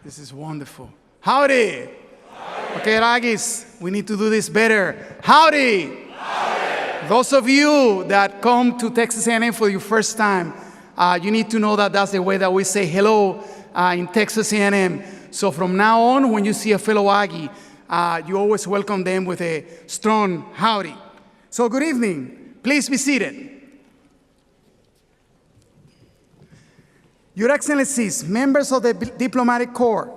This is wonderful. Howdy. Okay, Aggies, we need to do this better. Howdy. Those of you that come to Texas A&M for your first time, you need to know that that's the way that we say hello in Texas A&M. So from now on, when you see a fellow Aggie, you always welcome them with a strong howdy. So good evening. Please be seated. Your Excellencies, members of the Diplomatic Corps,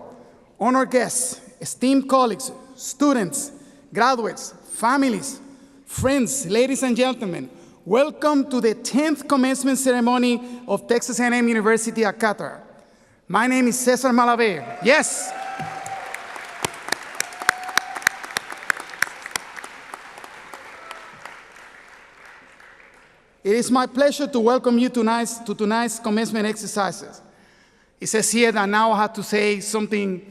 honored guests, esteemed colleagues, students, graduates, families, friends, ladies and gentlemen, welcome to the 10th commencement ceremony of Texas A&M University at Qatar. My name is Cesar Malave. Yes. It is my pleasure to welcome you to tonight's commencement exercises. It says here that now I have to say something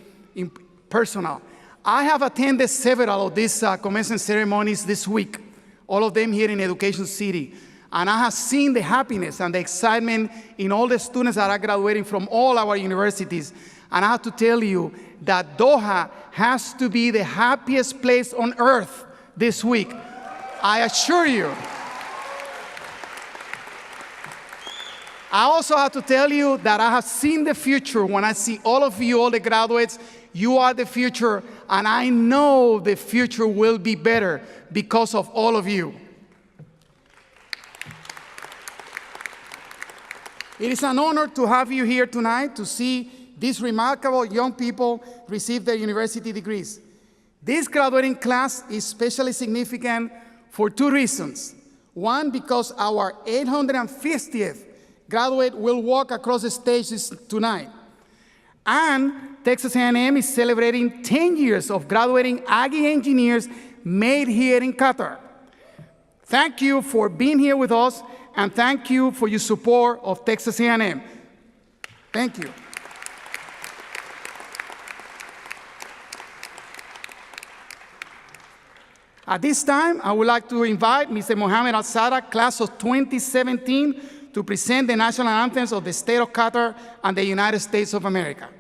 personal. I have attended several of these commencement ceremonies this week, all of them here in Education City. And I have seen the happiness and the excitement in all the students that are graduating from all our universities. And I have to tell you that Doha has to be the happiest place on earth this week. I assure you. I also have to tell you that I have seen the future. When I see all of you, all the graduates, you are the future, and I know the future will be better because of all of you. It is an honor to have you here tonight to see these remarkable young people receive their university degrees. This graduating class is especially significant for two reasons. One, because our 850th graduate will walk across the stages tonight. And Texas A&M is celebrating 10 years of graduating Aggie engineers made here in Qatar. Thank you for being here with us, and thank you for your support of Texas A&M. Thank you. At this time, I would like to invite Mr. Mohammed Al-Sada, class of 2017, to present the national anthems of the state of Qatar and the United States of America.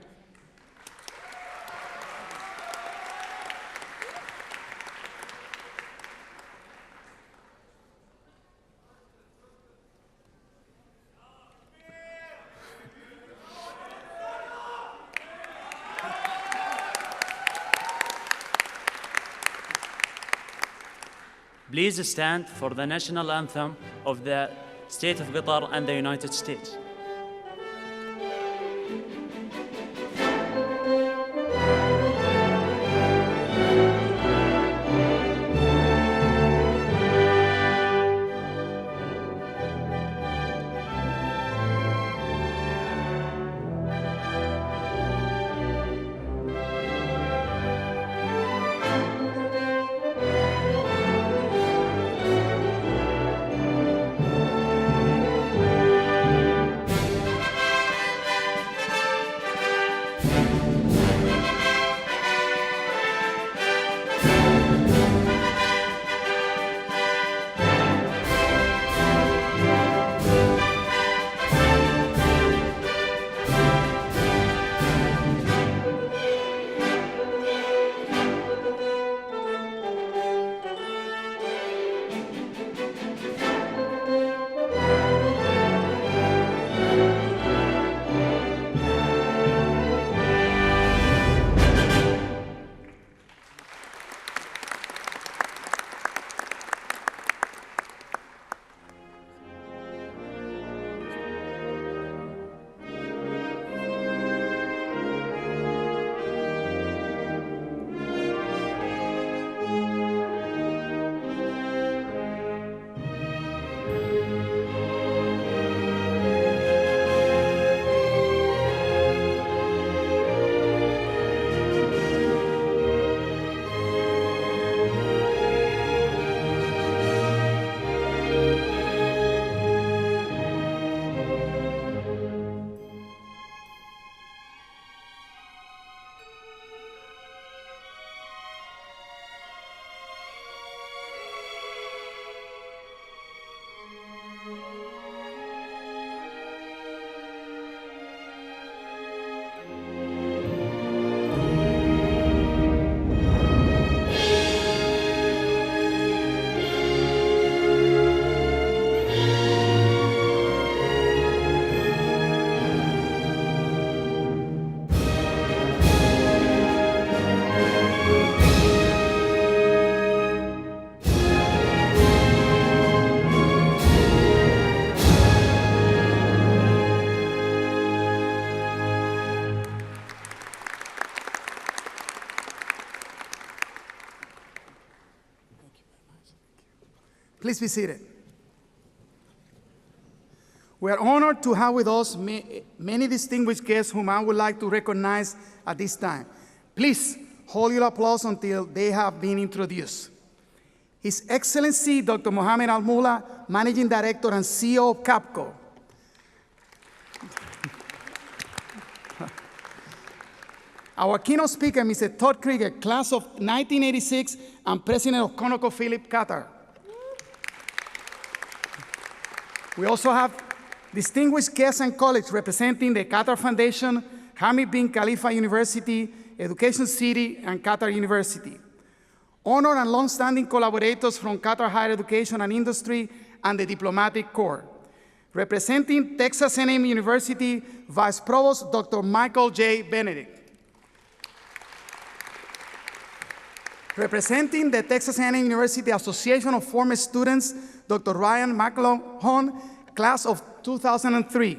Please stand for the national anthem of the State of Qatar and the United States. Please be seated. We are honored to have with us many distinguished guests whom I would like to recognize at this time. Please hold your applause until they have been introduced. His Excellency, Dr. Mohammed Al-Mula, Managing Director and CEO of CAPCO. Our keynote speaker, Mr. Todd Krieger, class of 1986 and President of ConocoPhillips Qatar. We also have distinguished guests and colleagues representing the Qatar Foundation, Hamid bin Khalifa University, Education City, and Qatar University. Honored and long-standing collaborators from Qatar Higher Education and Industry and the Diplomatic Corps. Representing Texas A&M University, Vice Provost Dr. Michael J. Benedict. Representing the Texas A&M University Association of Former Students, Dr. Ryan McLaughlin, class of 2003.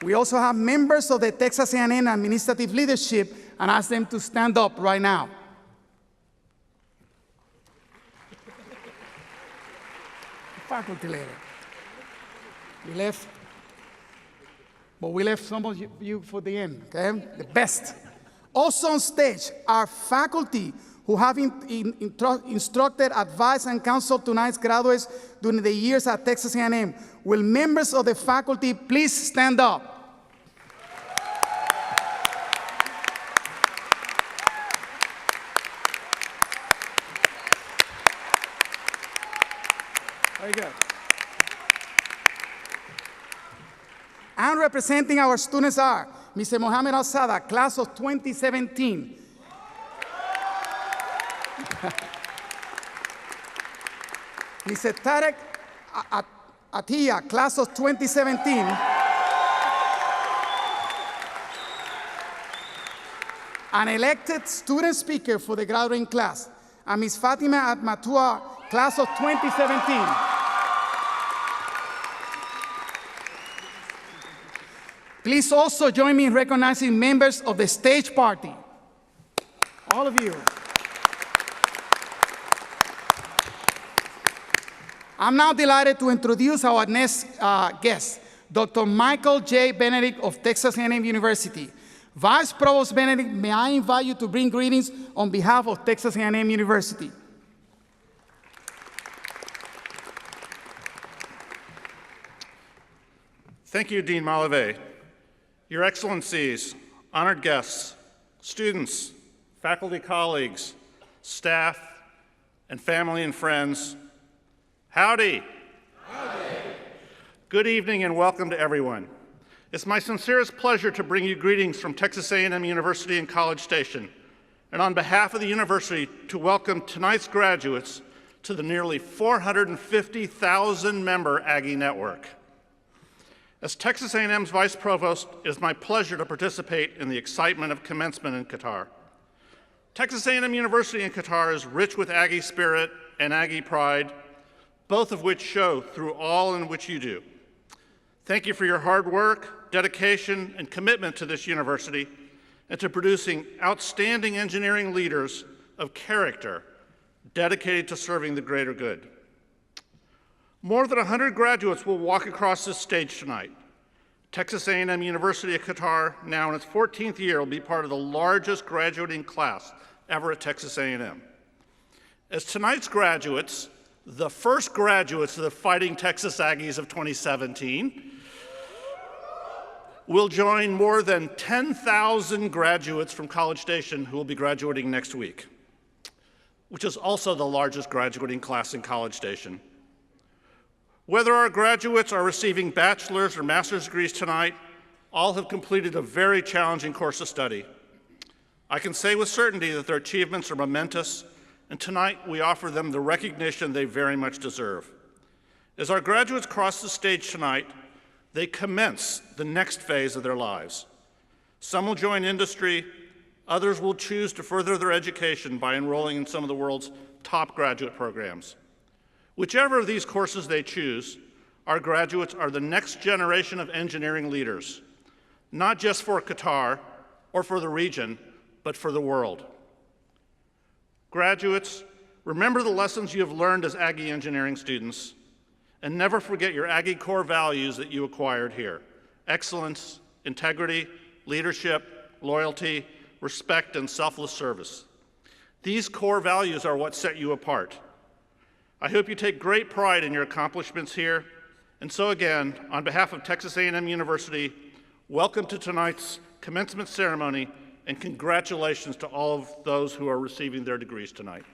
We also have members of the Texas A&M administrative leadership and ask them to stand up right now. Faculty leader. We left, but we left some of you for the end, okay? The best. Also on stage are faculty who have instructed, advised, and counseled tonight's graduates during the years at Texas A&M. Will members of the faculty please stand up? Very good. And representing our students are Mr. Mohammed Al-Sada, class of 2017. Mr. Tarek Atiya, class of 2017. An elected student speaker for the graduating class. And Ms. Fatima Atmatua, class of 2017. Please also join me in recognizing members of the stage party. All of you. I'm now delighted to introduce our next guest, Dr. Michael J. Benedict of Texas A&M University. Vice Provost Benedict, may I invite you to bring greetings on behalf of Texas A&M University. Thank you, Dean Malave. Your Excellencies, honored guests, students, faculty colleagues, staff, and family and friends, howdy. Howdy. Good evening and welcome to everyone. It's my sincerest pleasure to bring you greetings from Texas A&M University in College Station, and on behalf of the university to welcome tonight's graduates to the nearly 450,000 member Aggie network. As Texas A&M's Vice Provost, it is my pleasure to participate in the excitement of commencement in Qatar. Texas A&M University in Qatar is rich with Aggie spirit and Aggie pride, both of which show through all in which you do. Thank you for your hard work, dedication, and commitment to this university and to producing outstanding engineering leaders of character dedicated to serving the greater good. More than 100 graduates will walk across this stage tonight. Texas A&M University of Qatar, now in its 14th year, will be part of the largest graduating class ever at Texas A&M. As tonight's graduates, the first graduates of the Fighting Texas Aggies of 2017, will join more than 10,000 graduates from College Station who will be graduating next week, which is also the largest graduating class in College Station. Whether our graduates are receiving bachelor's or master's degrees tonight, all have completed a very challenging course of study. I can say with certainty that their achievements are momentous, and tonight we offer them the recognition they very much deserve. As our graduates cross the stage tonight, they commence the next phase of their lives. Some will join industry, others will choose to further their education by enrolling in some of the world's top graduate programs. Whichever of these courses they choose, our graduates are the next generation of engineering leaders, not just for Qatar or for the region, but for the world. Graduates, remember the lessons you have learned as Aggie engineering students, and never forget your Aggie core values that you acquired here: excellence, integrity, leadership, loyalty, respect, and selfless service. These core values are what set you apart. I hope you take great pride in your accomplishments here. And so again, on behalf of Texas A&M University, welcome to tonight's commencement ceremony, and congratulations to all of those who are receiving their degrees tonight.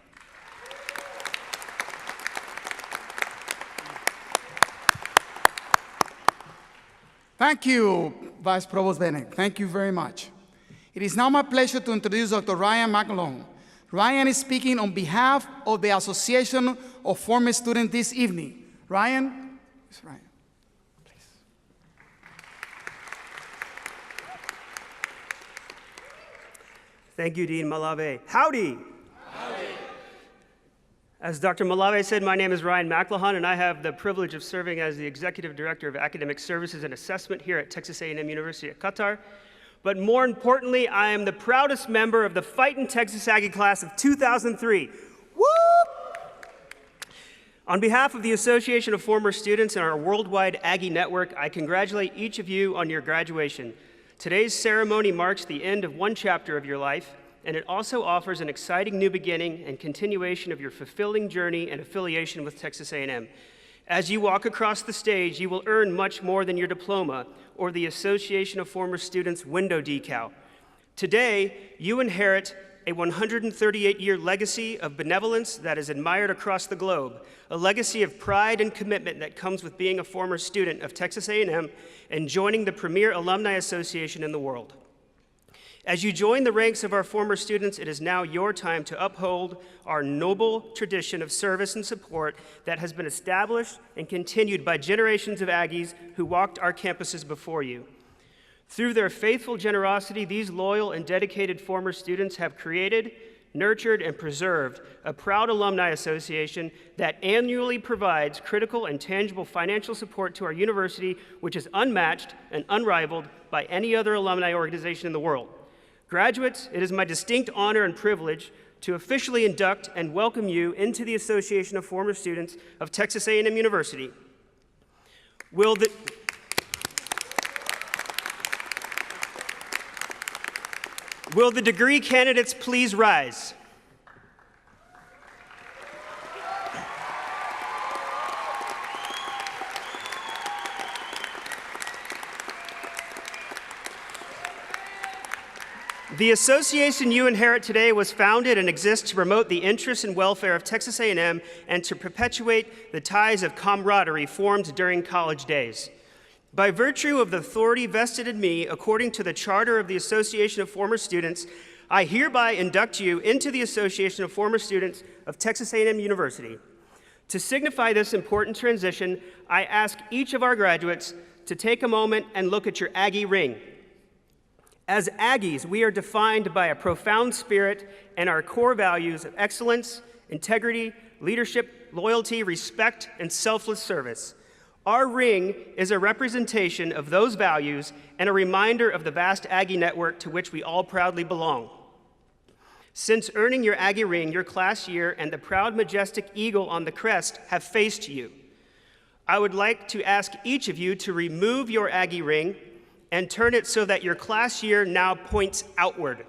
Thank you, Vice Provost Bennett. Thank you very much. It is now my pleasure to introduce Dr. Ryan McLaughlin. Ryan is speaking on behalf of the Association of Former Students this evening. Ryan? Yes, Ryan, please. Thank you, Dean Malave. Howdy. Howdy. As Dr. Malave said, my name is Ryan McLaughlin, and I have the privilege of serving as the Executive Director of Academic Services and Assessment here at Texas A&M University at Qatar. But more importantly, I am the proudest member of the Fightin' Texas Aggie class of 2003. Whoop! On behalf of the Association of Former Students and our worldwide Aggie network, I congratulate each of you on your graduation. Today's ceremony marks the end of one chapter of your life, and it also offers an exciting new beginning and continuation of your fulfilling journey and affiliation with Texas A&M. As you walk across the stage, you will earn much more than your diploma or the Association of Former Students window decal. Today, you inherit a 138-year legacy of benevolence that is admired across the globe, a legacy of pride and commitment that comes with being a former student of Texas A&M and joining the premier alumni association in the world. As you join the ranks of our former students, it is now your time to uphold our noble tradition of service and support that has been established and continued by generations of Aggies who walked our campuses before you. Through their faithful generosity, these loyal and dedicated former students have created, nurtured, and preserved a proud alumni association that annually provides critical and tangible financial support to our university, which is unmatched and unrivaled by any other alumni organization in the world. Graduates, it is my distinct honor and privilege to officially induct and welcome you into the Association of Former Students of Texas A&M University. Will the degree candidates please rise? The association you inherit today was founded and exists to promote the interests and welfare of Texas A&M and to perpetuate the ties of camaraderie formed during college days. By virtue of the authority vested in me, according to the charter of the Association of Former Students, I hereby induct you into the Association of Former Students of Texas A&M University. To signify this important transition, I ask each of our graduates to take a moment and look at your Aggie ring. As Aggies, we are defined by a profound spirit and our core values of excellence, integrity, leadership, loyalty, respect, and selfless service. Our ring is a representation of those values and a reminder of the vast Aggie network to which we all proudly belong. Since earning your Aggie ring, your class year and the proud, majestic eagle on the crest have faced you. I would like to ask each of you to remove your Aggie ring and turn it so that your class year now points outward.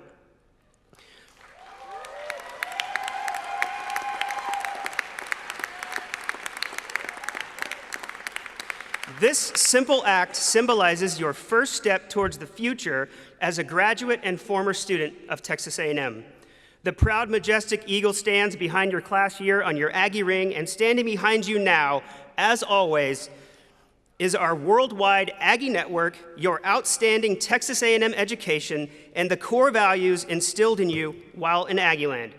This simple act symbolizes your first step towards the future as a graduate and former student of Texas A&M. The proud, majestic eagle stands behind your class year on your Aggie ring, and standing behind you now, as always, is our worldwide Aggie network, your outstanding Texas A&M education, and the core values instilled in you while in Aggieland.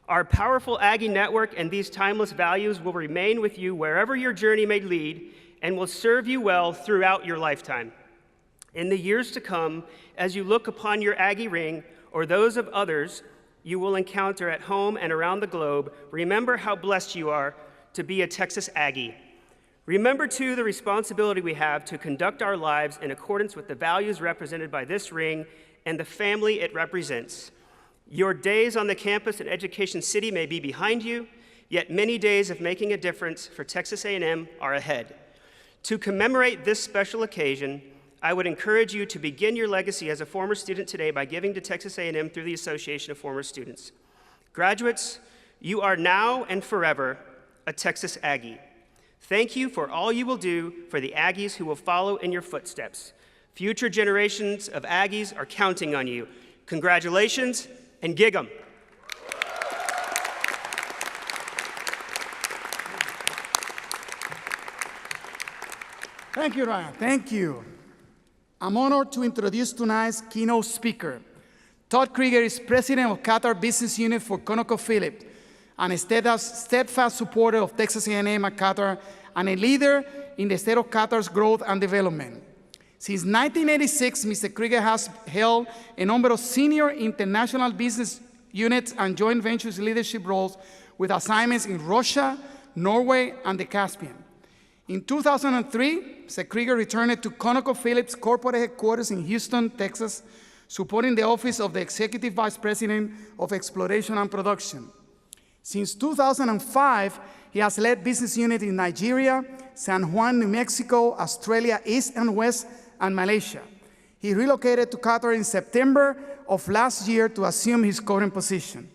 Our powerful Aggie network and these timeless values will remain with you wherever your journey may lead and will serve you well throughout your lifetime. In the years to come, as you look upon your Aggie ring or those of others you will encounter at home and around the globe, remember how blessed you are to be a Texas Aggie. Remember, too, the responsibility we have to conduct our lives in accordance with the values represented by this ring and the family it represents. Your days on the campus at Education City may be behind you, yet many days of making a difference for Texas A&M are ahead. To commemorate this special occasion, I would encourage you to begin your legacy as a former student today by giving to Texas A&M through the Association of Former Students. Graduates, you are now and forever a Texas Aggie. Thank you for all you will do for the Aggies who will follow in your footsteps. Future generations of Aggies are counting on you. Congratulations and gig 'em. Thank you, Ryan. Thank you. I'm honored to introduce tonight's keynote speaker. Todd Krieger is president of Qatar Business Unit for ConocoPhillips, and a steadfast supporter of Texas A&M at Qatar, and a leader in the state of Qatar's growth and development. Since 1986, Mr. Krieger has held a number of senior international business units and joint ventures leadership roles with assignments in Russia, Norway, and the Caspian. In 2003, Mr. Krieger returned to ConocoPhillips corporate headquarters in Houston, Texas, supporting the office of the Executive Vice President of Exploration and Production. Since 2005, he has led business units in Nigeria, San Juan, New Mexico, Australia, East and West, and Malaysia. He relocated to Qatar in September of last year to assume his current position.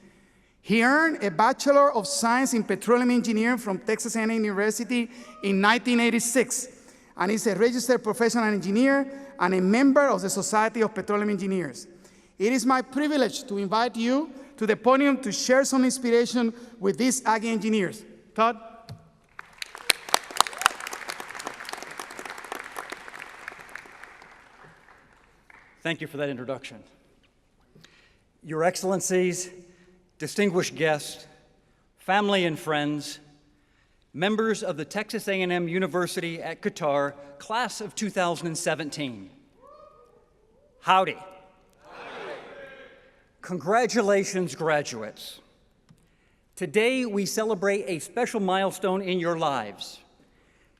He earned a Bachelor of Science in Petroleum Engineering from Texas A&M University in 1986, and is a registered professional engineer and a member of the Society of Petroleum Engineers. It is my privilege to invite you to the podium to share some inspiration with these Aggie engineers. Todd? Thank you for that introduction. Your Excellencies, distinguished guests, family and friends, members of the Texas A&M University at Qatar, class of 2017. Howdy. Congratulations, graduates. Today, we celebrate a special milestone in your lives.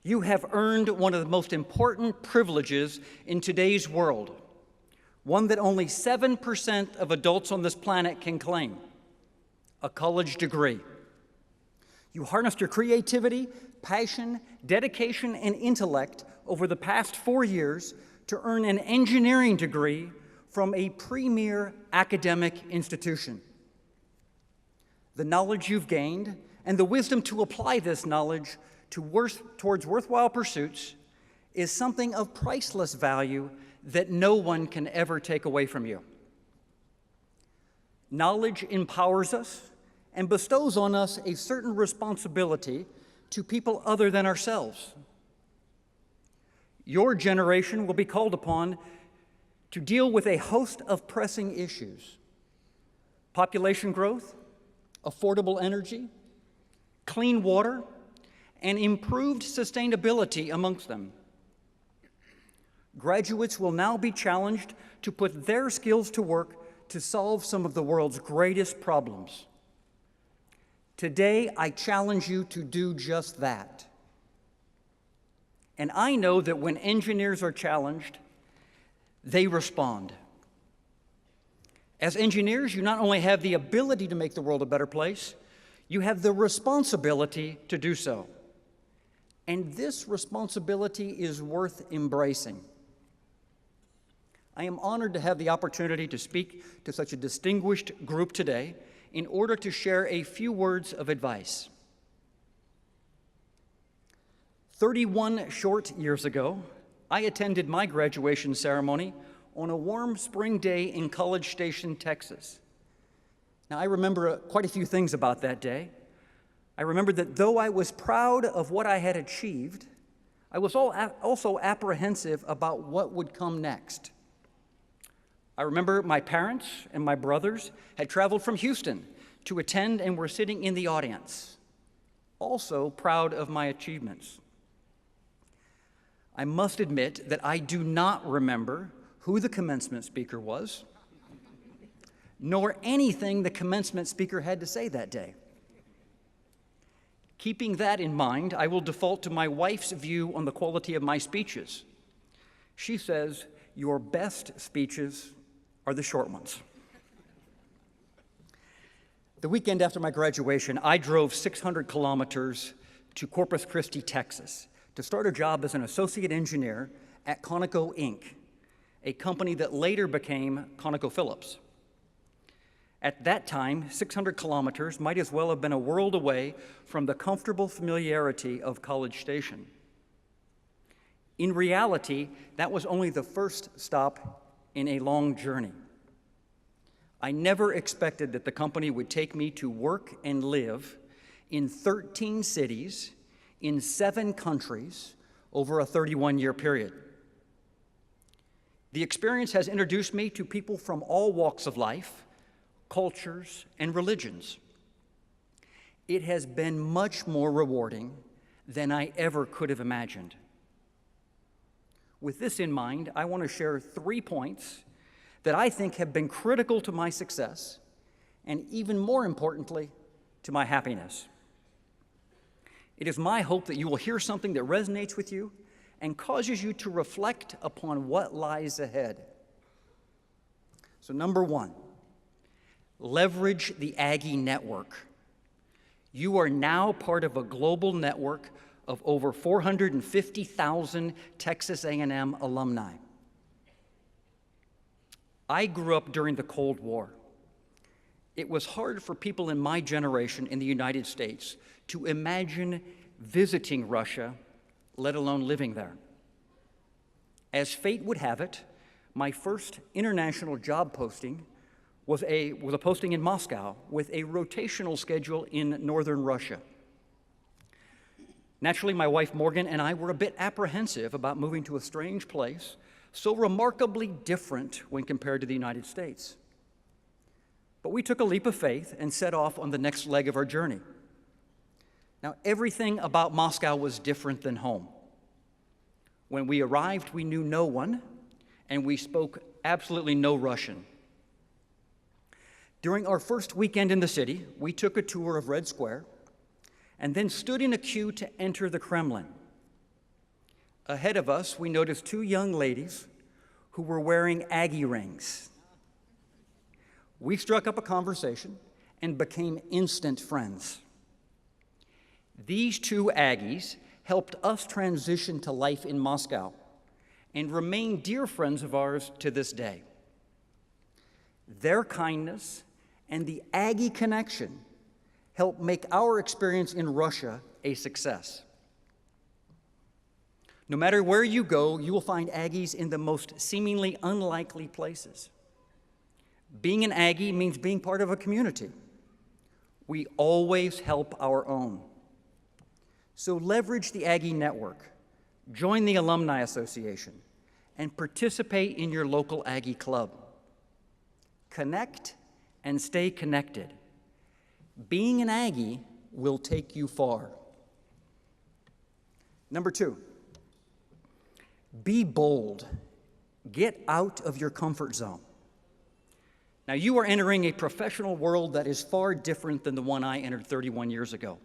You have earned one of the most important privileges in today's world, one that only 7% of adults on this planet can claim: a college degree. You harnessed your creativity, passion, dedication, and intellect over the past 4 years to earn an engineering degree from a premier academic institution. The knowledge you've gained and the wisdom to apply this knowledge towards worthwhile pursuits is something of priceless value that no one can ever take away from you. Knowledge empowers us and bestows on us a certain responsibility to people other than ourselves. Your generation will be called upon to deal with a host of pressing issues: population growth, affordable energy, clean water, and improved sustainability amongst them. Graduates will now be challenged to put their skills to work to solve some of the world's greatest problems. Today, I challenge you to do just that. And I know that when engineers are challenged, they respond. As engineers, you not only have the ability to make the world a better place, you have the responsibility to do so. And this responsibility is worth embracing. I am honored to have the opportunity to speak to such a distinguished group today in order to share a few words of advice. 31 short years ago, I attended my graduation ceremony on a warm spring day in College Station, Texas. Now, I remember quite a few things about that day. I remember that though I was proud of what I had achieved, I was also apprehensive about what would come next. I remember my parents and my brothers had traveled from Houston to attend and were sitting in the audience, also proud of my achievements. I must admit that I do not remember who the commencement speaker was, nor anything the commencement speaker had to say that day. Keeping that in mind, I will default to my wife's view on the quality of my speeches. She says, "Your best speeches are the short ones." The weekend after my graduation, I drove 600 kilometers to Corpus Christi, Texas, to start a job as an associate engineer at Conoco Inc., a company that later became ConocoPhillips. At that time, 600 kilometers might as well have been a world away from the comfortable familiarity of College Station. In reality, that was only the first stop in a long journey. I never expected that the company would take me to work and live in 13 cities, in 7 countries, over a 31-year period. The experience has introduced me to people from all walks of life, cultures, and religions. It has been much more rewarding than I ever could have imagined. With this in mind, I want to share 3 points that I think have been critical to my success, and even more importantly, to my happiness. It is my hope that you will hear something that resonates with you and causes you to reflect upon what lies ahead. So number 1, leverage the Aggie network. You are now part of a global network of over 450,000 Texas A&M alumni. I grew up during the Cold War. It was hard for people in my generation in the United States to imagine visiting Russia, let alone living there. As fate would have it, my first international job posting was a posting in Moscow with a rotational schedule in northern Russia. Naturally, my wife Morgan and I were a bit apprehensive about moving to a strange place, so remarkably different when compared to the United States. But we took a leap of faith and set off on the next leg of our journey. Now, everything about Moscow was different than home. When we arrived, we knew no one, and we spoke absolutely no Russian. During our first weekend in the city, we took a tour of Red Square and then stood in a queue to enter the Kremlin. Ahead of us, we noticed 2 young ladies who were wearing Aggie rings. We struck up a conversation and became instant friends. These 2 Aggies helped us transition to life in Moscow and remain dear friends of ours to this day. Their kindness and the Aggie connection helped make our experience in Russia a success. No matter where you go, you will find Aggies in the most seemingly unlikely places. Being an Aggie means being part of a community. We always help our own. So leverage the Aggie network, join the Alumni Association, and participate in your local Aggie club. Connect and stay connected. Being an Aggie will take you far. Number 2, be bold. Get out of your comfort zone. Now, you are entering a professional world that is far different than the one I entered 31 years ago.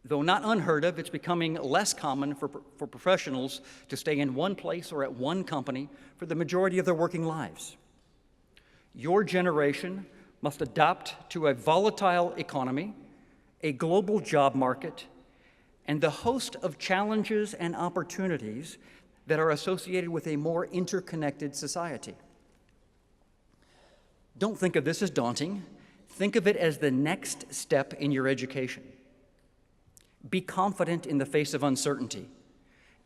Though not unheard of, it's becoming less common for professionals to stay in one place or at one company for the majority of their working lives. Your generation must adapt to a volatile economy, a global job market, and the host of challenges and opportunities that are associated with a more interconnected society. Don't think of this as daunting. Think of it as the next step in your education. Be confident in the face of uncertainty,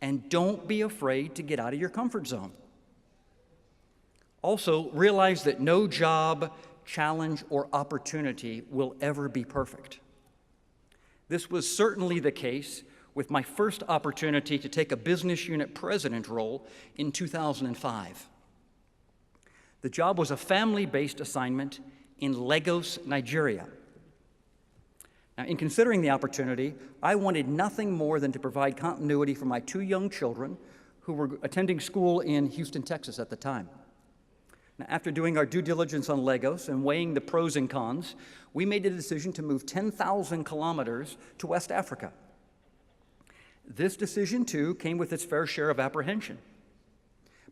and don't be afraid to get out of your comfort zone. Also, realize that no job, challenge, or opportunity will ever be perfect. This was certainly the case with my first opportunity to take a business unit president role in 2005. The job was a family-based assignment in Lagos, Nigeria. Now, in considering the opportunity, I wanted nothing more than to provide continuity for my 2 young children who were attending school in Houston, Texas at the time. Now, after doing our due diligence on Lagos and weighing the pros and cons, we made the decision to move 10,000 kilometers to West Africa. This decision, too, came with its fair share of apprehension.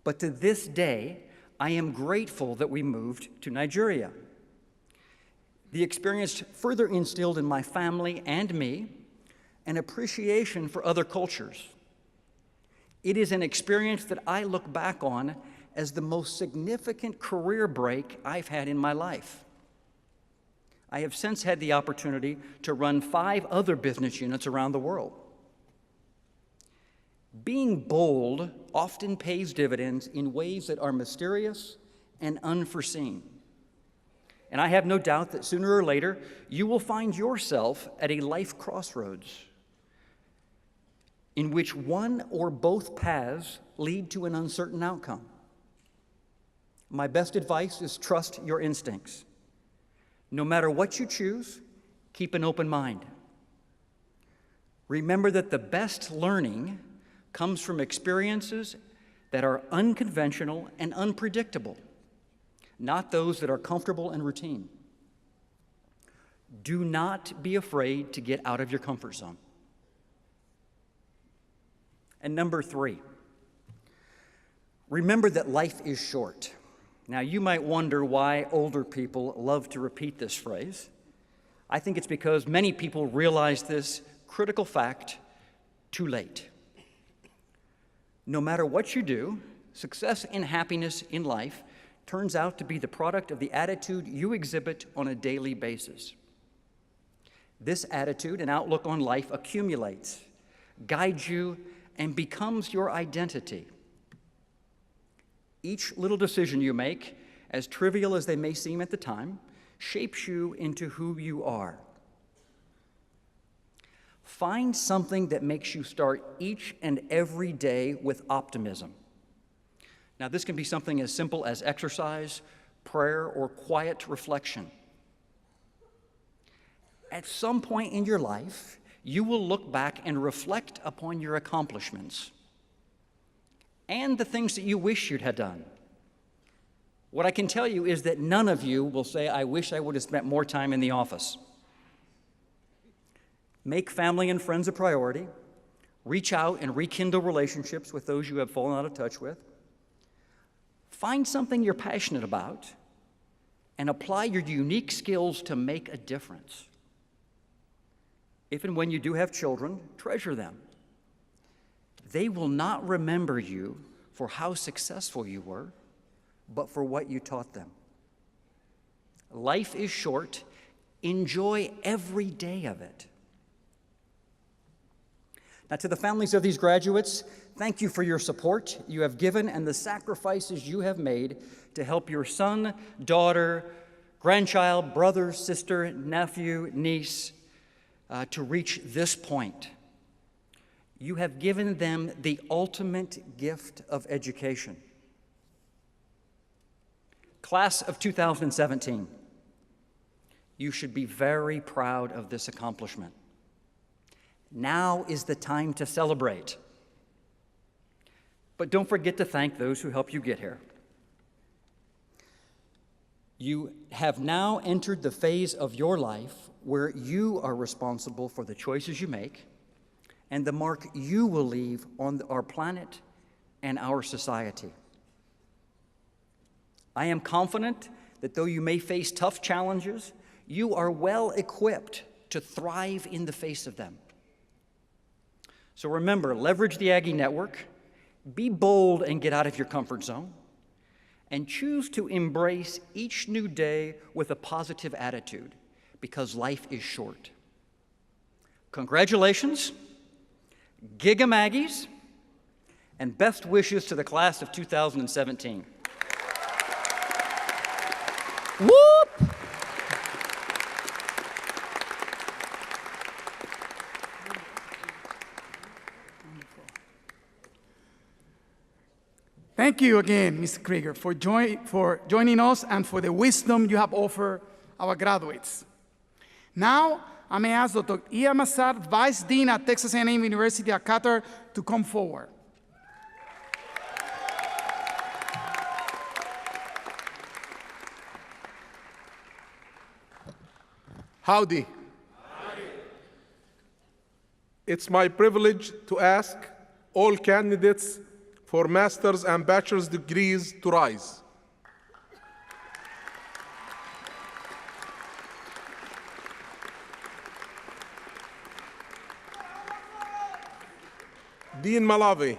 But to this day, I am grateful that we moved to Nigeria. The experience further instilled in my family and me an appreciation for other cultures. It is an experience that I look back on as the most significant career break I've had in my life. I have since had the opportunity to run 5 other business units around the world. Being bold often pays dividends in ways that are mysterious and unforeseen. And I have no doubt that sooner or later, you will find yourself at a life crossroads in which one or both paths lead to an uncertain outcome. My best advice is trust your instincts. No matter what you choose, keep an open mind. Remember that the best learning comes from experiences that are unconventional and unpredictable, not those that are comfortable and routine. Do not be afraid to get out of your comfort zone. And number 3, remember that life is short. Now, you might wonder why older people love to repeat this phrase. I think it's because many people realize this critical fact too late. No matter what you do, success and happiness in life turns out to be the product of the attitude you exhibit on a daily basis. This attitude and outlook on life accumulates, guides you, and becomes your identity. Each little decision you make, as trivial as they may seem at the time, shapes you into who you are. Find something that makes you start each and every day with optimism. Now, this can be something as simple as exercise, prayer, or quiet reflection. At some point in your life, you will look back and reflect upon your accomplishments and the things that you wish you'd had done. What I can tell you is that none of you will say, I wish I would have spent more time in the office. Make family and friends a priority. Reach out and rekindle relationships with those you have fallen out of touch with. Find something you're passionate about and apply your unique skills to make a difference. If and when you do have children, treasure them. They will not remember you for how successful you were, but for what you taught them. Life is short. Enjoy every day of it. Now, to the families of these graduates, thank you for your support you have given and the sacrifices you have made to help your son, daughter, grandchild, brother, sister, nephew, niece to reach this point. You have given them the ultimate gift of education. Class of 2017, you should be very proud of this accomplishment. Now is the time to celebrate. But don't forget to thank those who helped you get here. You have now entered the phase of your life where you are responsible for the choices you make and the mark you will leave on our planet and our society. I am confident that though you may face tough challenges, you are well equipped to thrive in the face of them. So remember, leverage the Aggie Network, be bold and get out of your comfort zone, and choose to embrace each new day with a positive attitude, because life is short. Congratulations, Gig-'em Aggies, and best wishes to the class of 2017. Whoop! Thank you again, Mr. Krieger, for joining us and for the wisdom you have offered our graduates. Now, I may ask Dr. Ia Massad, Vice Dean at Texas A&M University at Qatar, to come forward. Howdy. It's my privilege to ask all candidates for master's and bachelor's degrees to rise. Dean Malawi,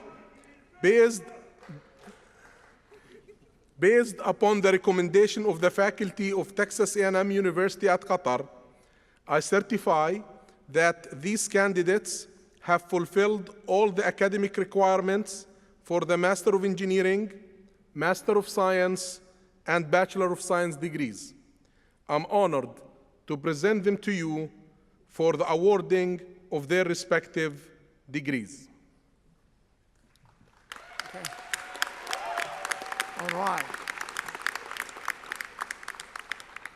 based upon the recommendation of the faculty of Texas A&M University at Qatar, I certify that these candidates have fulfilled all the academic requirements for the Master of Engineering, Master of Science, and Bachelor of Science degrees. I'm honored to present them to you for the awarding of their respective degrees. Okay. All right.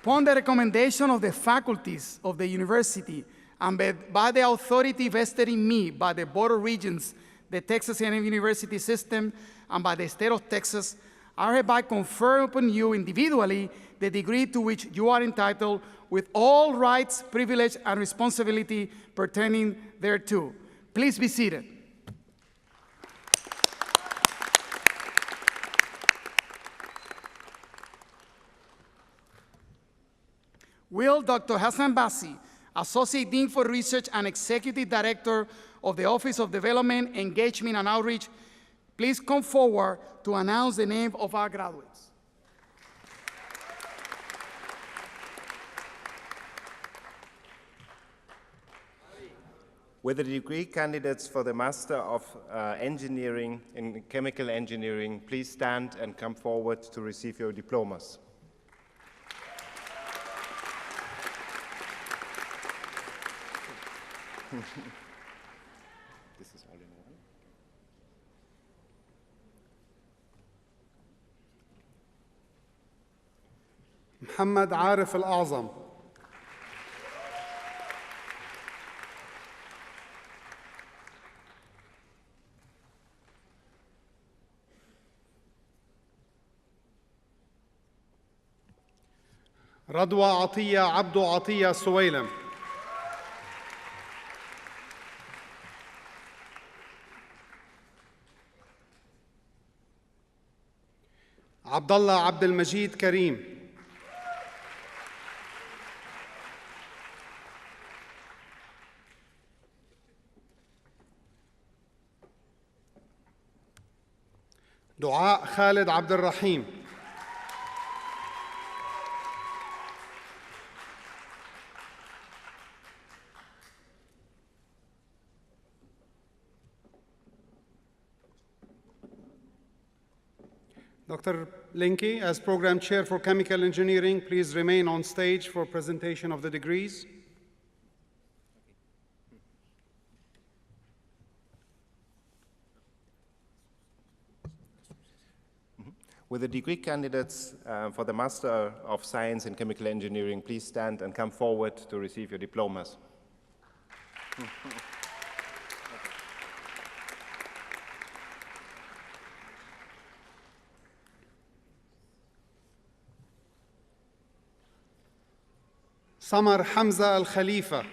Upon the recommendation of the faculties of the university and by the authority vested in me by the Board of Regents, the Texas A&M University system, and by the state of Texas, I hereby confer upon you individually the degree to which you are entitled with all rights, privilege, and responsibility pertaining thereto. Please be seated. Will Dr. Hassan Bassi, Associate Dean for Research and Executive Director of the Office of Development, Engagement, and Outreach, please come forward to announce the name of our graduates. With the degree candidates for the Master of Engineering in Chemical Engineering, please stand and come forward to receive your diplomas. This is all in one. محمد عارف الأعظم. رضوى عطية عبدو عطية سويلم. عبد الله عبد المجيد كريم. دعاء خالد عبد الرحيم. Dr. Linke, as Program Chair for Chemical Engineering, please remain on stage for presentation of the degrees. Will the degree candidates for the Master of Science in Chemical Engineering please stand and come forward to receive your diplomas? سمر حمزة الخليفة.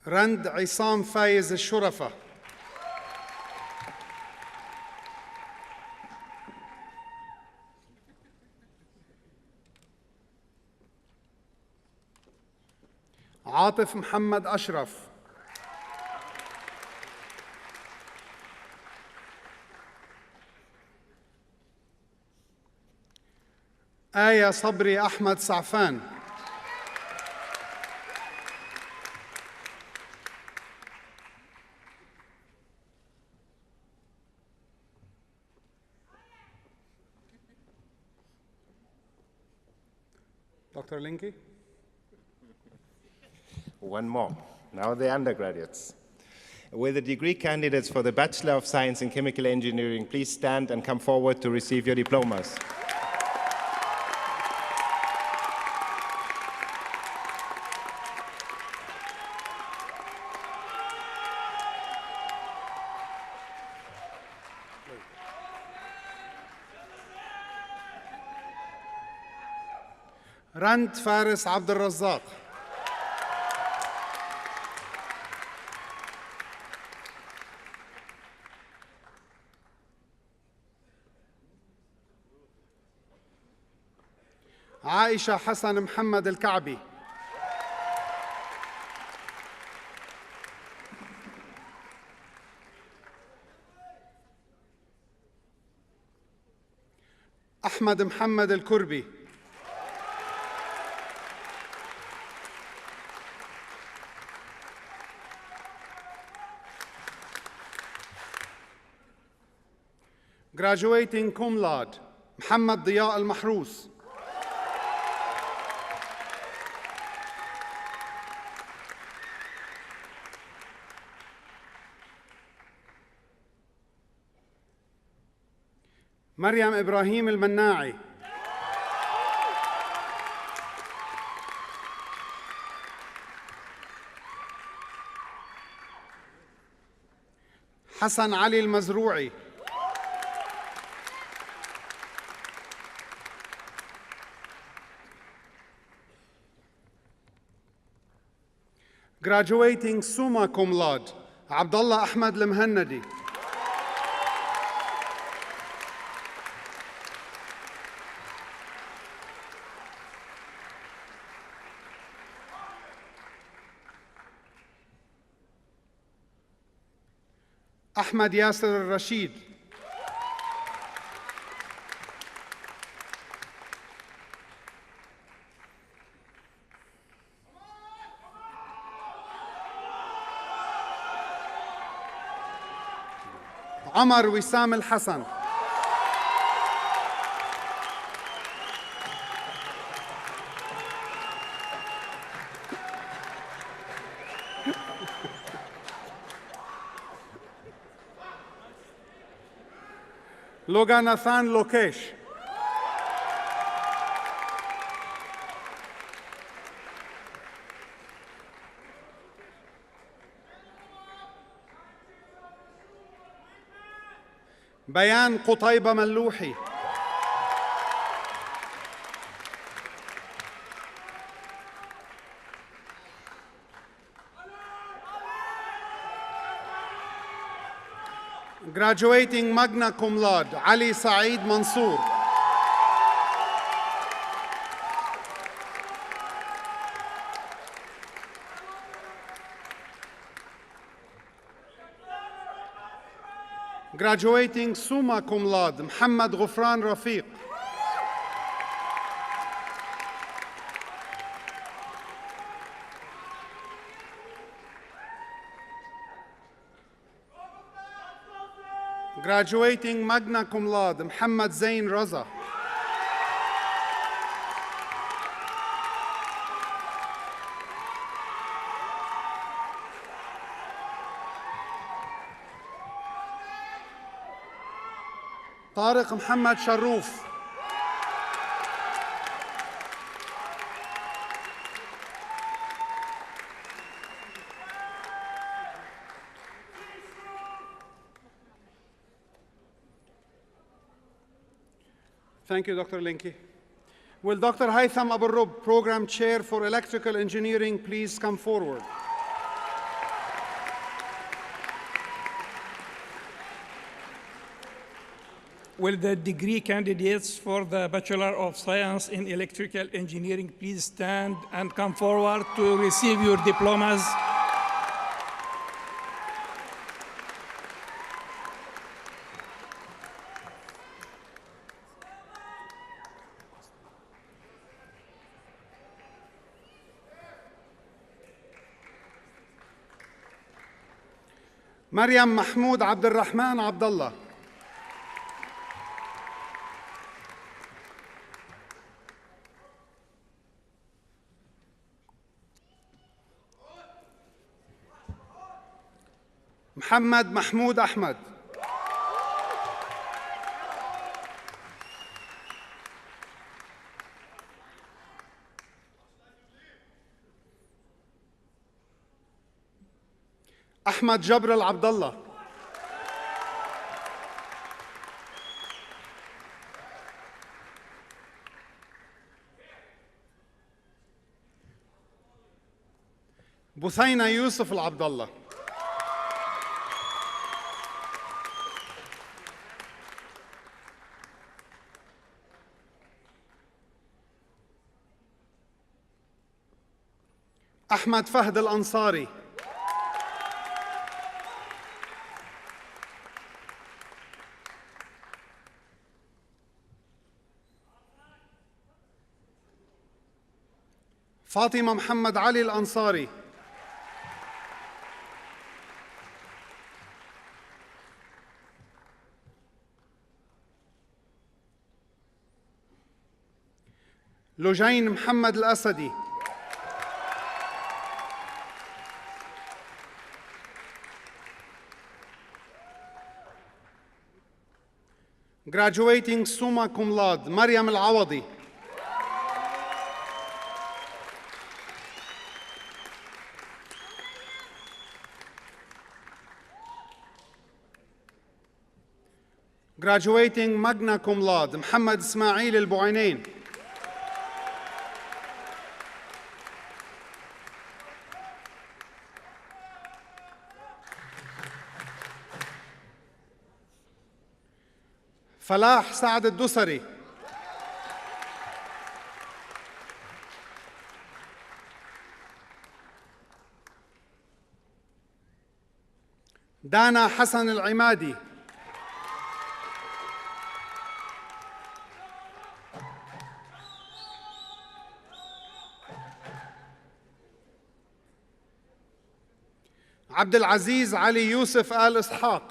رند عصام فايز الشرفة. عاطف محمد أشرف. آية صبري أحمد سعفان. Dr. Linke? One more. Now the undergraduates. Will the degree candidates for the Bachelor of Science in Chemical Engineering please stand and come forward to receive your diplomas? رند فارس عبد الرزاق. عائشة حسن محمد الكعبي. أحمد محمد الكربي. Graduating cum laude, محمد ضياء المحروس. مريم إبراهيم المناعي. حسن علي المزروعي. Graduating summa cum laude, عبد الله أحمد المهندي. أحمد ياسر الرشيد. عمر وسام الحسن. لوغاناثان لوكيش. بيان قطيبة ملوحي. Graduating magna cum laude, علي سعيد منصور. Graduating summa cum laude, محمد غفران رفيق. Graduating magna cum laude, محمد زين رضا. طارق محمد شروف. Thank you, Dr. Linky. Will Dr. Haytham Aburrub, Program Chair for Electrical Engineering, please come forward? Will the degree candidates for the Bachelor of Science in Electrical Engineering please stand and come forward to receive your diplomas? مريم محمود عبد الرحمن عبد الله. محمد محمود أحمد. أحمد جبر العبد الله. بثينة يوسف العبد الله. أحمد فهد الأنصاري. فاطمة محمد علي الأنصاري. لجين محمد الأسدي. Graduating summa cum laude مريم العوضي. Graduating magna cum laude محمد إسماعيل البوعينين. فلاح سعد الدسري. دانا حسن العمادي. عبد العزيز علي يوسف آل إسحاق.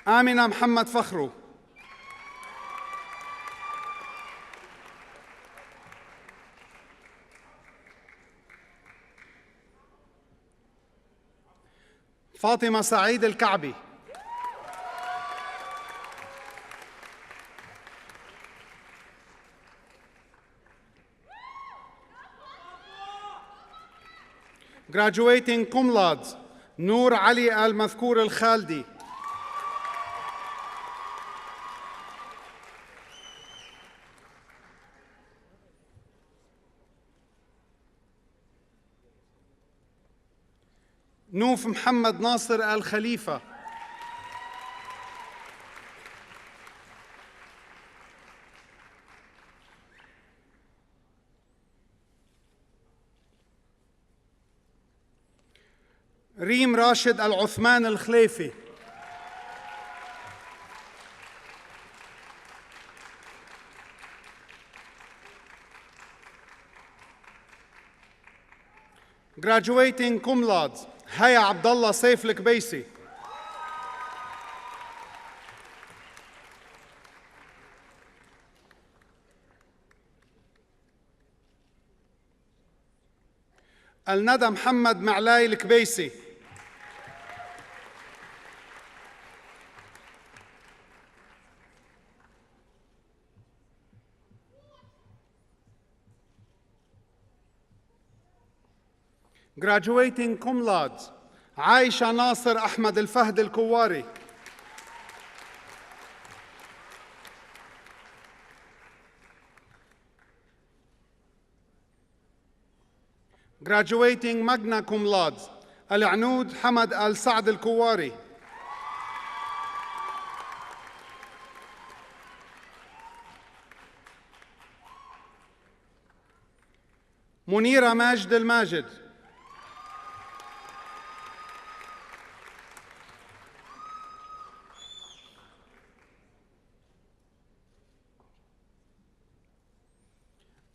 آمنة محمد فخرو. فاطمة سعيد الكعبي. Graduating cum laude نور علي المذكور الخالدي. نوف محمد ناصر الخليفة. ريم راشد العثمان الخليفي. Graduating cum laude هيا عبد الله سيف الكبيسي. الندى محمد معلاي الكبيسي. Graduating cum laude عايشة ناصر أحمد الفهد الكواري. Graduating magna cum laude العنود حمد آل سعد الكواري. منيرة ماجد الماجد.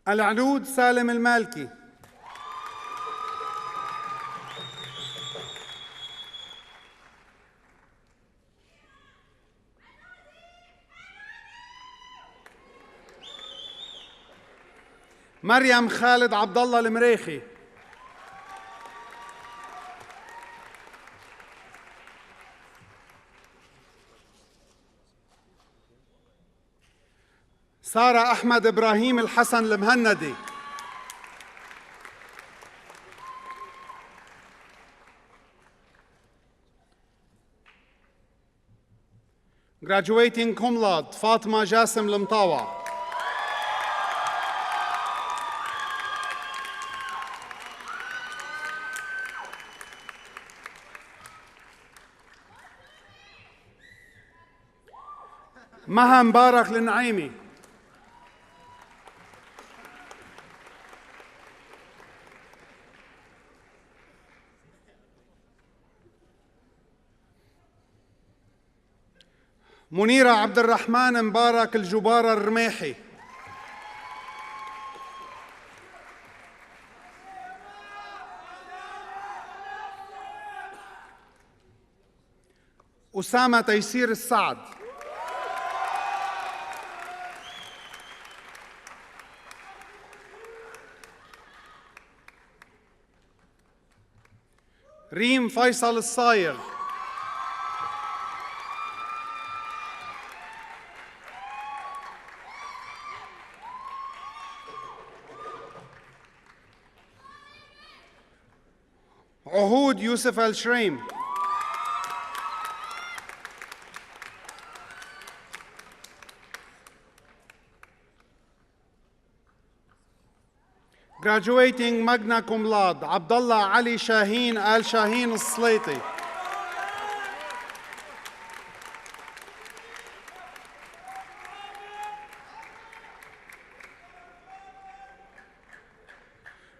العنود سالم المالكي. مريم خالد عبد الله المريخي. سارة أحمد إبراهيم الحسن المهندي. Graduating cum laude فاطمة جاسم المطاوع. مها مبارك النعيمي. منيرة عبد الرحمن مبارك الجبارة الرميحي. أسامة تيسير السعد. ريم فيصل الصايغ. عهود يوسف الشريم. Graduating magna cum laude Abdullah Ali Shaheen Al Shaheen الصليطي.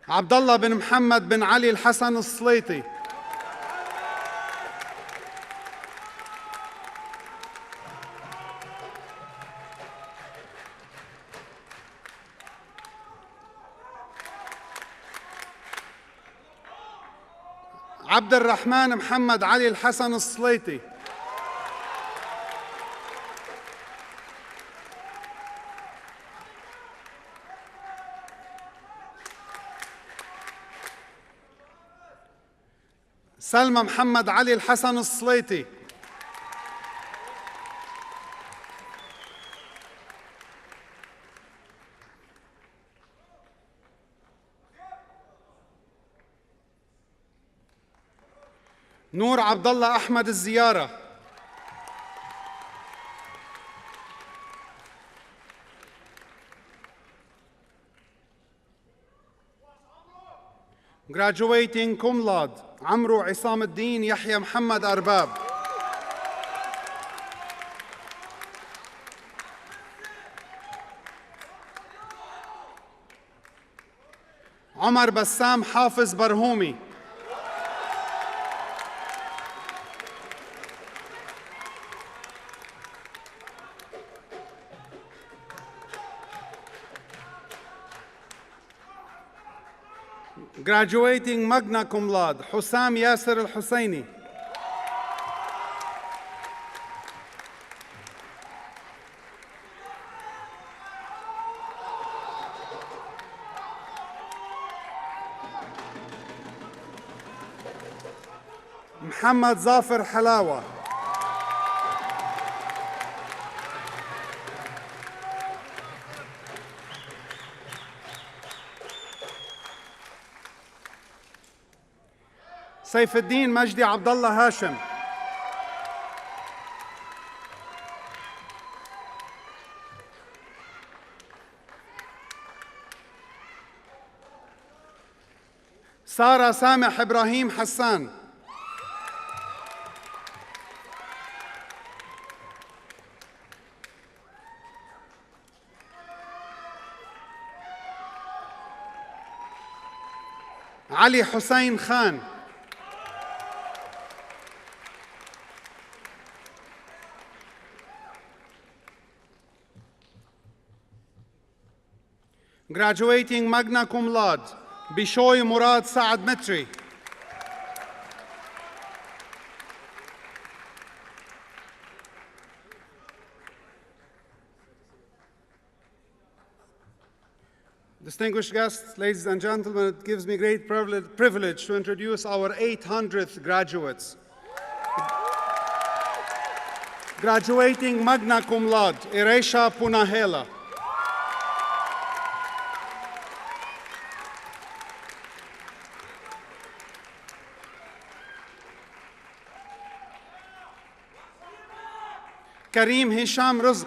عبدالله بن محمد بن علي الحسن الصليطي. عبد الرحمن محمد علي الحسن الصليطي. سلمى محمد علي الحسن الصليطي. نور عبد الله أحمد الزيارة. Graduating cum laude عمرو عصام الدين يحيى محمد أرباب. عمر بسام حافظ برهومي. Graduating magna cum laude حسام ياسر الحسيني. محمد ظافر حلاوة. سيف الدين مجدي عبد الله هاشم. سارة سامح إبراهيم حسان. علي حسين خان. Graduating magna cum laude بشوي مراد سعد متري. Distinguished guests, ladies and gentlemen, it gives me great privilege to introduce our 800th graduates. Graduating magna cum laude Eresha Punahela. Kareem Hisham Rizq.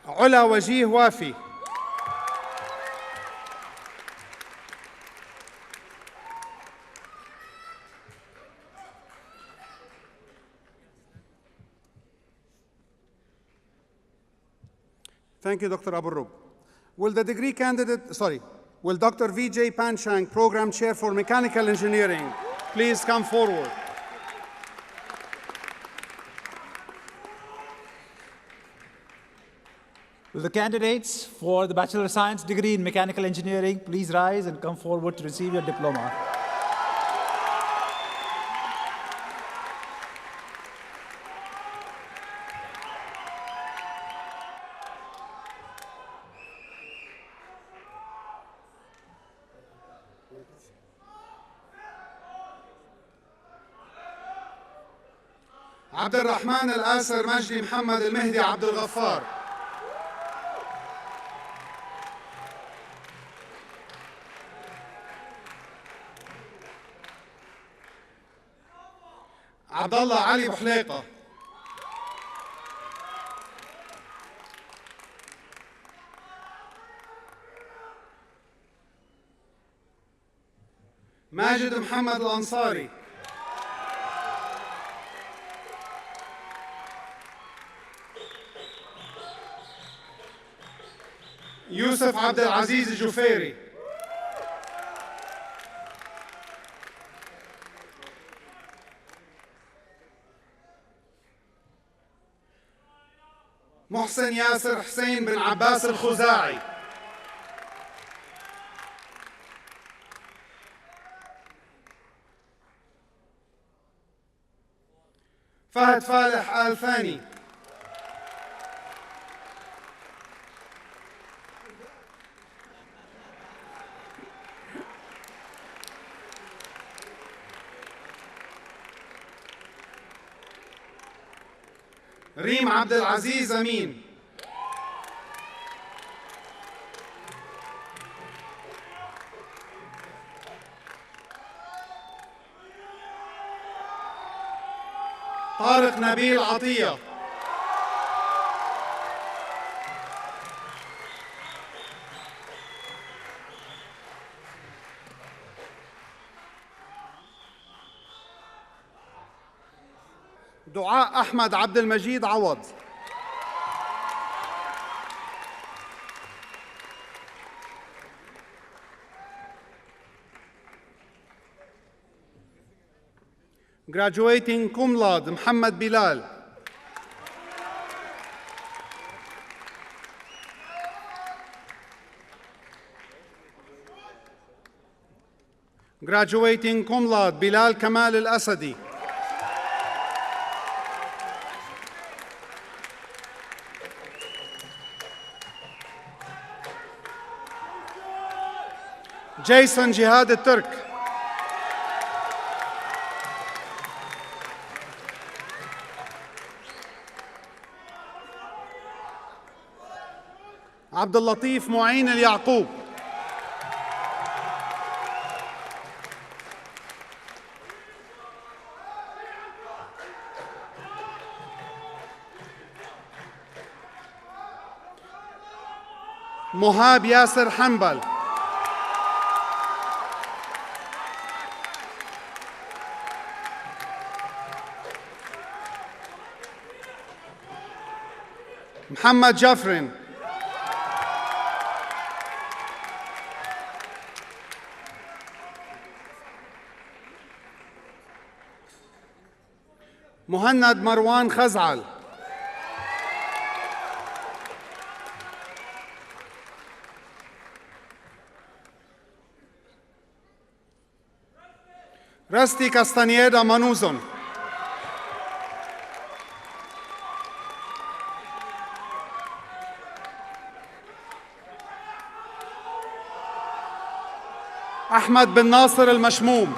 علا وجيه وافي. Thank you, Dr. Abu Rub. Will Dr. Vijay Panchang, Program Chair for Mechanical Engineering, please come forward? Will the candidates for the Bachelor of Science degree in Mechanical Engineering please rise and come forward to receive your diploma? عبد الرحمن الآسر مجدي محمد المهدي عبد الغفار. عبد الله علي بحليقة. ماجد محمد الأنصاري. يوسف عبد العزيز الجفيري. محسن ياسر حسين بن عباس الخزاعي. فهد فالح آل ثاني. ريم عبد العزيز أمين. طارق نبيل عطية. دعاء أحمد عبد المجيد عوض. Graduating cum laude محمد بلال. Graduating cum laude بلال كمال الأسدي. جيسون جهاد الترك. عبد اللطيف معين اليعقوب. مهاب ياسر حنبل. محمد جفرن. مهند مروان خزعل. رستي كاستانييدا مانوزون. أحمد بن ناصر المشموم.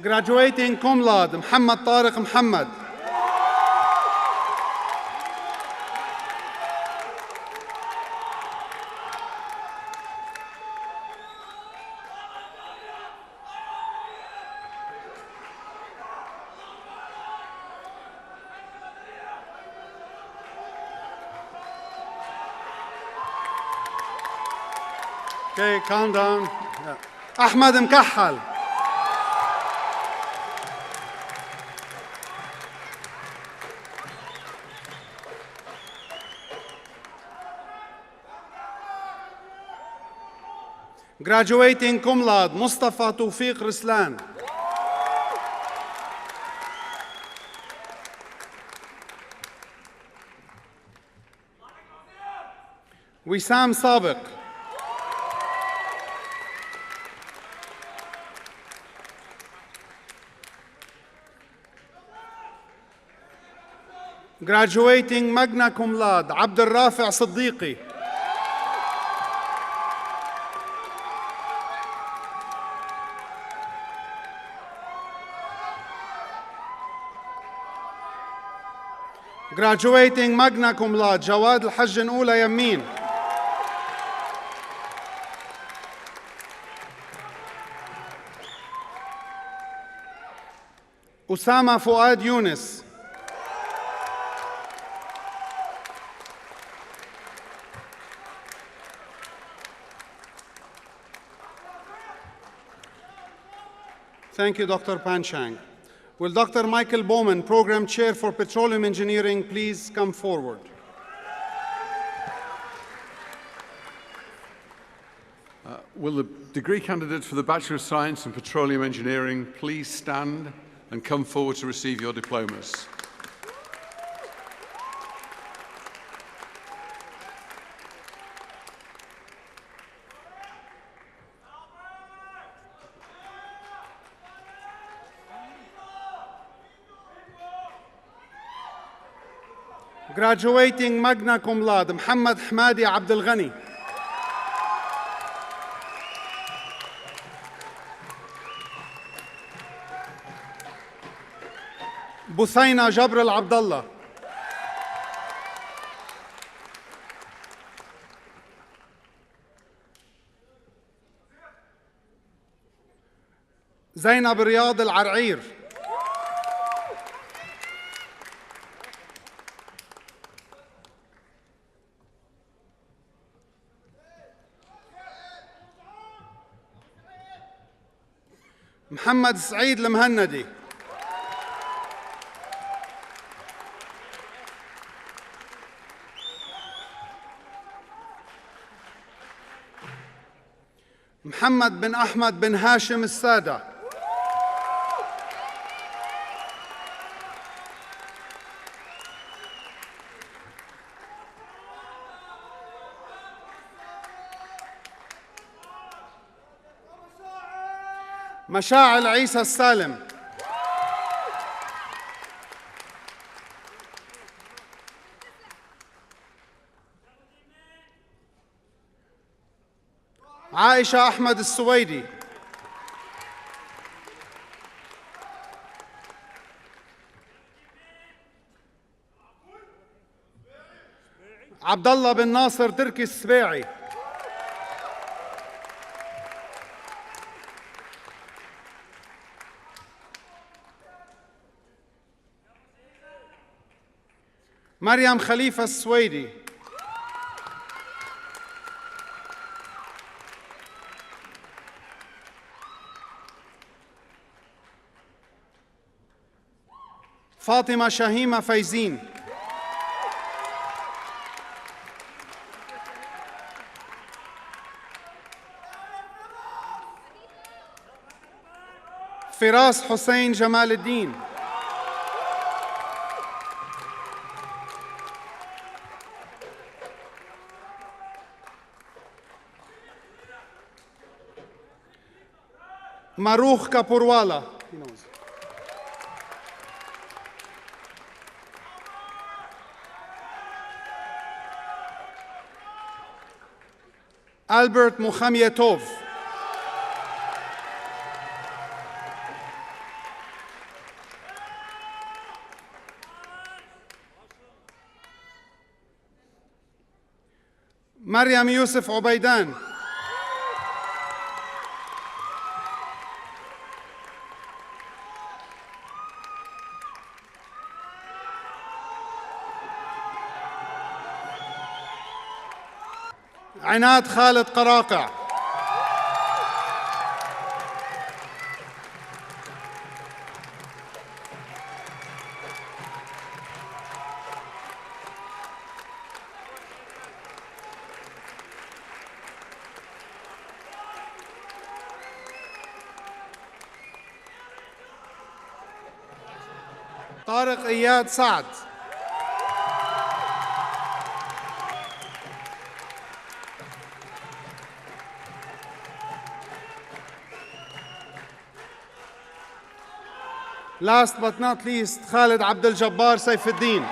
Graduating cum laude محمد طارق محمد. Okay, calm down. Yeah. أحمد مكحل. Graduating cum laude, Mustafa Tawfiq Rislan. Wissam Sabiq. Graduating magna cum laude, Abdul Rafi' Siddiqui. Graduating magna cum laude, Jawad Al-Hajj Ula Yamin. Usama Fuad Yunus. Thank you, Dr. Panchang. Will Dr. Michael Bowman, Program Chair for Petroleum Engineering, please come forward? Will the degree candidates for the Bachelor of Science in Petroleum Engineering please stand and come forward to receive your diplomas? Graduating magna cum laude, Muhammad Hamadi Abdul Ghani. Busaina Jabr Abdullah. Zainab Riyad Al-Ar'ir. محمد سعيد المهندي. محمد بن أحمد بن هاشم السادة. مشاعل عيسى السالم. عائشة أحمد السويدي. عبد الله بن ناصر تركي السبيعي. مريم خليفة السويدي. فاطمة شهيمة فايزين. فراس حسين جمال الدين. Maruch Kapurwala. He knows. Albert Mukhamietov. Maryam Yusuf Obaidan. عناد خالد قراقع. طارق إياد سعد. Last but not least, Khalid Abdel Jabbar Saifuddin.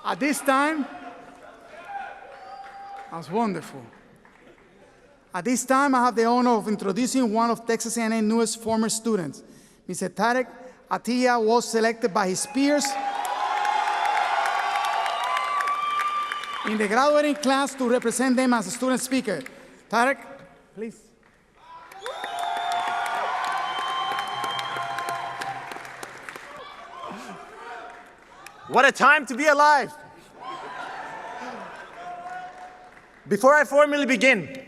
At this time, that's wonderful. At this time, I have the honor of introducing one of Texas A&M newest former students. Mr. Tarek Atiyah was selected by his peers in the graduating class to represent them as a student speaker. Tarek, please. What a time to be alive! Before I formally begin,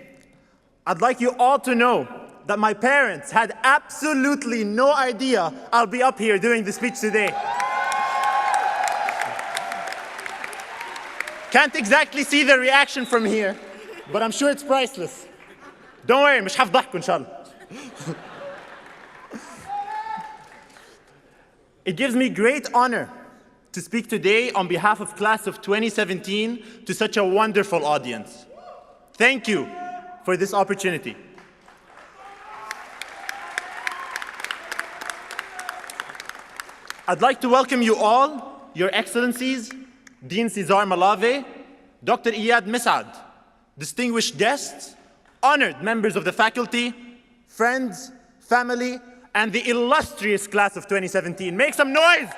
I'd like you all to know that my parents had absolutely no idea I'll be up here doing the speech today. Can't exactly see the reaction from here, but I'm sure it's priceless. Don't worry, مش حفضحكم إن شاء الله. It gives me great honor to speak today on behalf of class of 2017 to such a wonderful audience. Thank you for this opportunity. I'd like to welcome you all, Your Excellencies, Dean Cesar Malave, Dr. Iyad Misad, distinguished guests, honored members of the faculty, friends, family, and the illustrious class of 2017. Make some noise!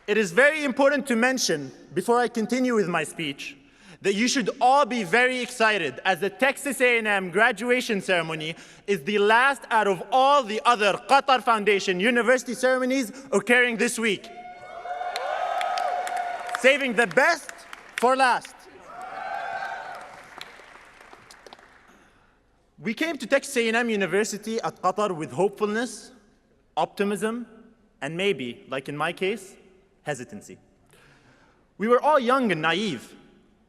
It is very important to mention, before I continue with my speech, that you should all be very excited as the Texas A&M graduation ceremony is the last out of all the other Qatar Foundation university ceremonies occurring this week. Saving the best for last. We came to Texas A&M University at Qatar with hopefulness, optimism, and maybe, like in my case, hesitancy. We were all young and naive.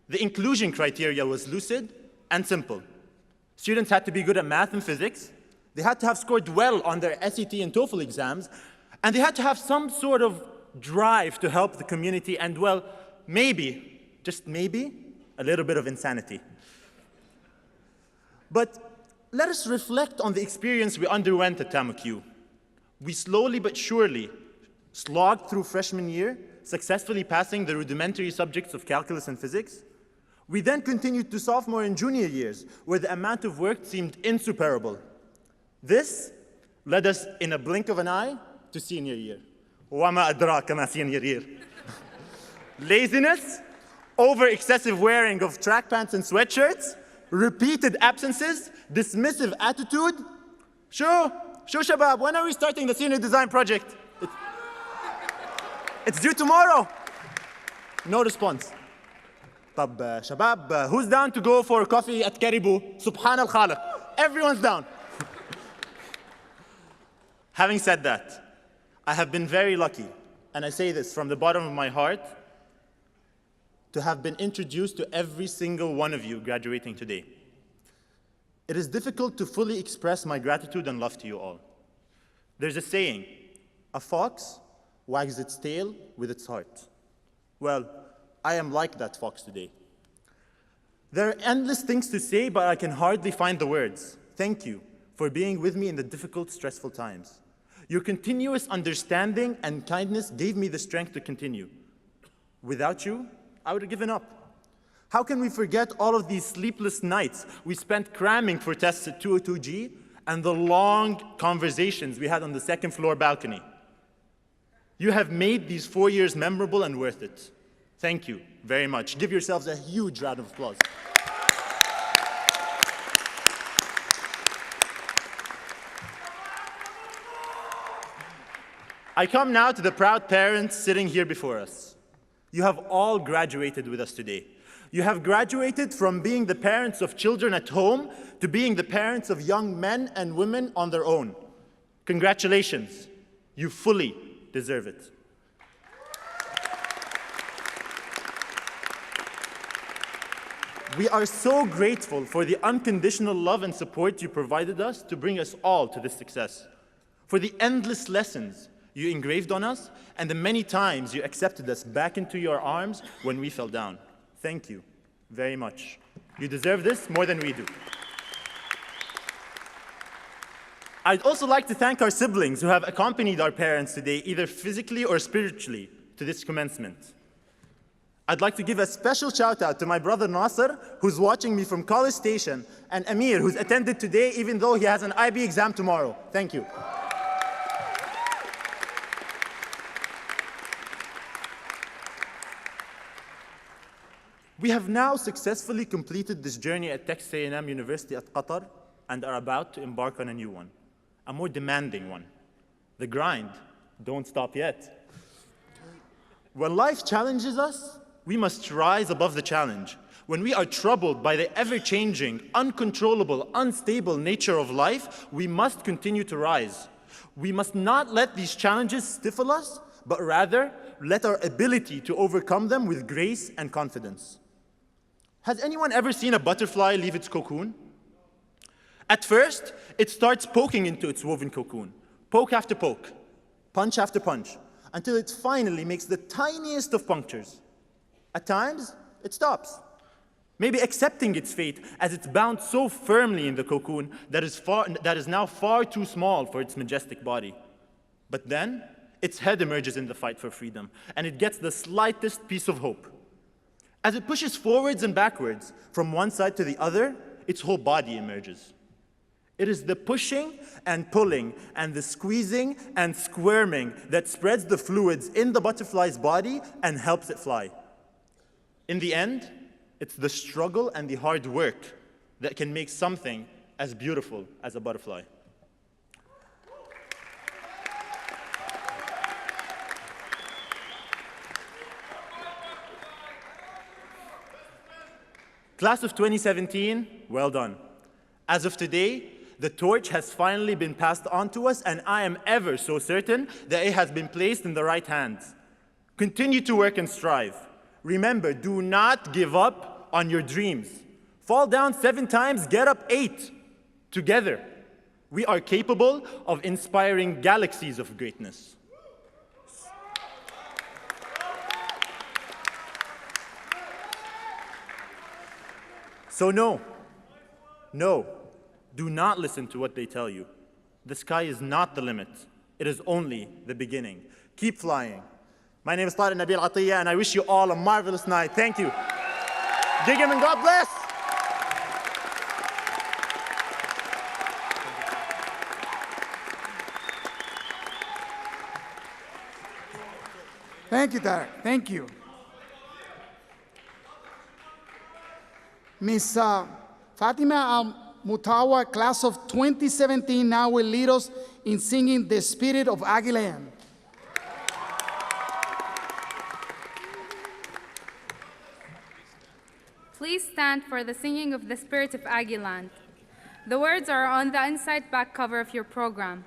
The inclusion criteria was lucid and simple. Students had to be good at math and physics. They had to have scored well on their SAT and TOEFL exams. And they had to have some sort of drive to help the community and, well, maybe, just maybe, a little bit of insanity. But let us reflect on the experience we underwent at TAMUQ. We slowly but surely slogged through freshman year, successfully passing the rudimentary subjects of calculus and physics. We then continued to sophomore and junior years, where the amount of work seemed insuperable. This led us, in a blink of an eye, to senior year. وَمَا أَدْرَاكَ مَا senior year. Laziness, over-excessive wearing of track pants and sweatshirts, repeated absences, dismissive attitude. Sure, Shabab, when are we starting the senior design project? It's due tomorrow. No response. طب Shabab, who's down to go for coffee at Caribou? Subhan al-Khaliq. Everyone's down. Having said that, I have been very lucky, and I say this from the bottom of my heart, to have been introduced to every single one of you graduating today. It is difficult to fully express my gratitude and love to you all. There's a saying, a fox wags its tail with its heart. Well, I am like that fox today. There are endless things to say, but I can hardly find the words. Thank you for being with me in the difficult, stressful times. Your continuous understanding and kindness gave me the strength to continue. Without you, I would have given up. How can we forget all of these sleepless nights we spent cramming for tests at 202G and the long conversations we had on the second floor balcony? You have made these 4 years memorable and worth it. Thank you very much. Give yourselves a huge round of applause. I come now to the proud parents sitting here before us. You have all graduated with us today. You have graduated from being the parents of children at home to being the parents of young men and women on their own. Congratulations. You fully deserve it. We are so grateful for the unconditional love and support you provided us to bring us all to this success, for the endless lessons you engraved on us, and the many times you accepted us back into your arms when we fell down. Thank you very much. You deserve this more than we do. I'd also like to thank our siblings who have accompanied our parents today, either physically or spiritually, to this commencement. I'd like to give a special shout out to my brother Nasser, who's watching me from College Station, and Amir, who's attended today even though he has an IB exam tomorrow. Thank you. We have now successfully completed this journey at Texas A&M University at Qatar and are about to embark on a new one, a more demanding one. The grind, don't stop yet. When life challenges us, we must rise above the challenge. When we are troubled by the ever-changing, uncontrollable, unstable nature of life, we must continue to rise. We must not let these challenges stifle us, but rather let our ability to overcome them with grace and confidence. Has anyone ever seen a butterfly leave its cocoon? At first, it starts poking into its woven cocoon, poke after poke, punch after punch, until it finally makes the tiniest of punctures. At times, it stops, maybe accepting its fate as it's bound so firmly in the cocoon that is now far too small for its majestic body. But then, its head emerges in the fight for freedom, and it gets the slightest piece of hope. As it pushes forwards and backwards from one side to the other, its whole body emerges. It is the pushing and pulling and the squeezing and squirming that spreads the fluids in the butterfly's body and helps it fly. In the end, it's the struggle and the hard work that can make something as beautiful as a butterfly. Class of 2017, well done. As of today, the torch has finally been passed on to us, and I am ever so certain that it has been placed in the right hands. Continue to work and strive. Remember, do not give up on your dreams. Fall down 7 times, get up 8. Together, we are capable of inspiring galaxies of greatness. So no, do not listen to what they tell you. The sky is not the limit. It is only the beginning. Keep flying. My name is Tariq Nabil Atiyah, and I wish you all a marvelous night. Thank you. Dig him and God bless. Thank you, Tariq. Thank you. Ms. Fatima Mutawa, class of 2017, now will lead us in singing The Spirit of Aggieland. Please stand for the singing of The Spirit of Aggieland. The words are on the inside back cover of your program.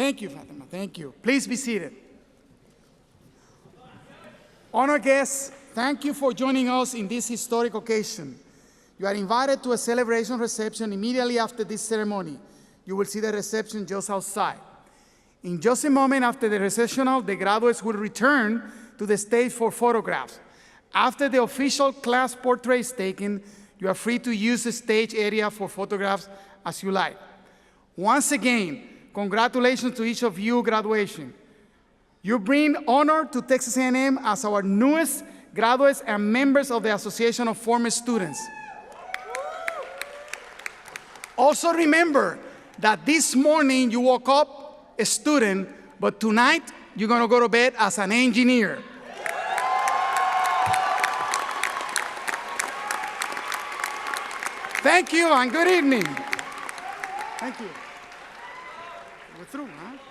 Thank you, Fatima. Thank you. Please be seated. Honored guests, thank you for joining us in this historic occasion. You are invited to a celebration reception immediately after this ceremony. You will see the reception just outside. In just a moment after the recessional, the graduates will return to the stage for photographs. After the official class portrait is taken, you are free to use the stage area for photographs as you like. Once again, congratulations to each of you graduation. You bring honor to Texas A&M as our newest graduates and members of the Association of Former Students. Also remember that this morning you woke up a student, but tonight you're going to go to bed as an engineer. Thank you and good evening. Thank you. We're through, huh?